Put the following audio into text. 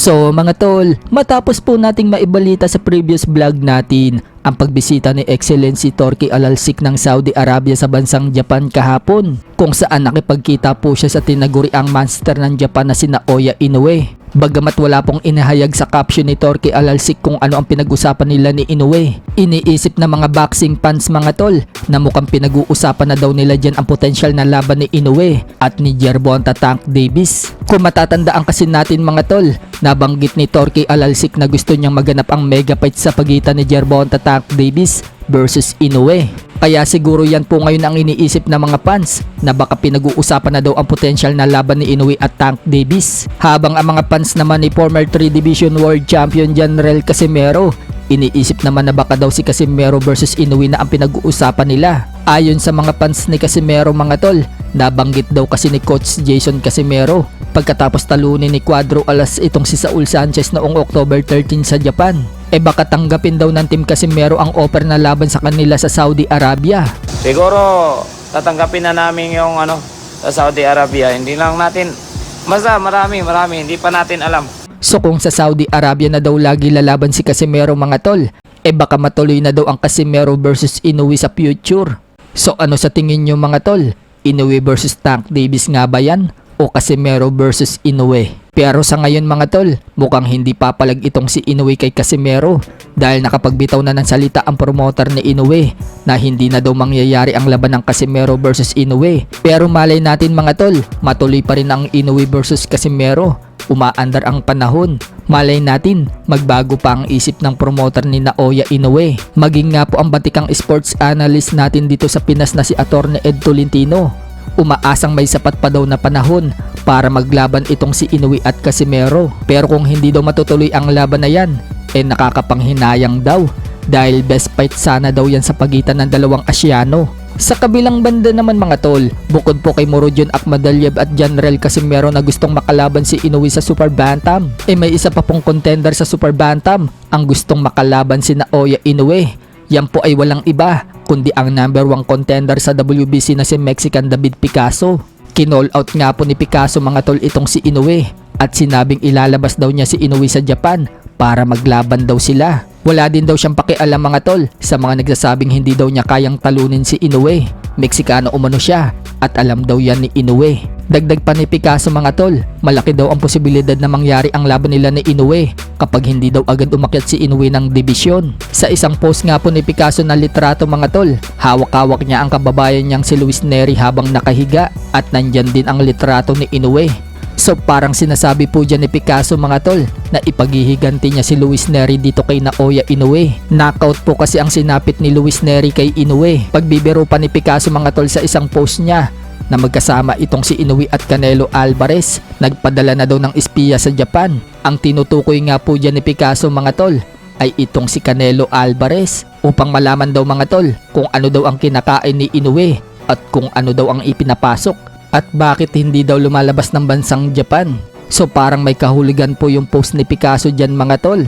So mga tol, matapos po nating maibalita sa previous vlog natin ang pagbisita ni Excellency Turki Al-Alsik ng Saudi Arabia sa bansang Japan kahapon, kung saan nakipagkita po siya sa tinaguriang monster ng Japan na si Naoya Inoue. Bagamat wala pong inahayag sa caption ni Turki Al-Alsik kung ano ang pinag-usapan nila ni Inoue, iniisip ng mga boxing fans mga tol na mukhang pinag-uusapan na daw nila dyan ang potensyal na laban ni Inoue at ni Gervonta Tank Davis. Kung matatandaan kasi natin mga tol, nabanggit ni Turki Al-Alsik na gusto niyang maganap ang mega fight sa pagitan ni Gervonta Tank Davis versus Inoue. Kaya siguro yan po ngayon ang iniisip ng mga fans na baka pinag-uusapan na daw ang potensyal na laban ni Inoue at Tank Davis. Habang ang mga fans naman ni former 3 Division World Champion General Casimero, iniisip naman na baka daw si Casimero versus Inoue na ang pinag-uusapan nila. Ayon sa mga fans ni Casimero mga tol, nabanggit daw kasi ni Coach Jason Casimero pagkatapos talunin ni Cuadro Alas itong si Saul Sanchez noong October 13 sa Japan, baka tanggapin daw ng Team Casimero ang offer na laban sa kanila sa Saudi Arabia. Siguro tatanggapin na namin yung sa Saudi Arabia. Hindi lang natin, basta marami, hindi pa natin alam. So kung sa Saudi Arabia na daw lagi lalaban si Casimero mga tol, baka matuloy na daw ang Casimero versus Inoue sa future. So ano sa tingin nyo mga tol? Inoue versus Tank Davis nga ba yan? O Casimero versus Inoue? Pero sa ngayon mga tol, mukhang hindi papalag itong si Inoue kay Casimero dahil nakapagbitaw na ng salita ang promoter ni Inoue na hindi na daw mangyayari ang laban ng Casimero versus Inoue. Pero malay natin mga tol, matuloy pa rin ang Inoue versus Casimero. Umaandar ang panahon. Malay natin, magbago pa ang isip ng promoter ni Naoya Inoue. Maging nga po ang batikang sports analyst natin dito sa Pinas na si Atty. Ed Tolentino. Umaasang may sapat pa daw na panahon para maglaban itong si Inoue at Casimero. Pero kung hindi daw matutuloy ang laban na yan, nakakapanghinayang daw dahil best fight sana daw yan sa pagitan ng dalawang Asyano. Sa kabilang banda naman mga tol, bukod po kay Murodjon Akhmadaliev at General Casimero na gustong makalaban si Inoue sa Super Bantam, may isa pa pong contender sa Super Bantam ang gustong makalaban si Naoya Inoue. Yan po ay walang iba kundi ang number 1 contender sa WBC na si Mexican David Picasso. Kinall out nga po ni Picasso mga tol itong si Inoue at sinabing ilalabas daw niya si Inoue sa Japan para maglaban daw sila. Wala din daw siyang pakialam mga tol sa mga nagsasabing hindi daw niya kayang talunin si Inoue. Meksikano umano siya at alam daw yan ni Inoue. Dagdag pa ni Picasso mga tol, malaki daw ang posibilidad na mangyari ang laban nila ni Inoue kapag hindi daw agad umakyat si Inoue ng dibisyon. Sa isang post nga po ni Picasso na litrato mga tol, hawak-hawak niya ang kababayan niyang si Luis Nery habang nakahiga at nandyan din ang litrato ni Inoue. So parang sinasabi po dyan ni Picasso mga tol na ipaghihiganti niya si Luis Nery dito kay Naoya Inoue. Knockout po kasi ang sinapit ni Luis Nery kay Inoue. Pagbibiro pa ni Picasso mga tol sa isang post niya na magkasama itong si Inoue at Canelo Alvarez. Nagpadala na daw ng espiya sa Japan. Ang tinutukoy nga po dyan ni Picasso mga tol ay itong si Canelo Alvarez upang malaman daw mga tol kung ano daw ang kinakain ni Inoue at kung ano daw ang ipinapasok at bakit hindi daw lumalabas ng bansang Japan. So parang may kahuligan po yung post ni Picasso dyan mga tol.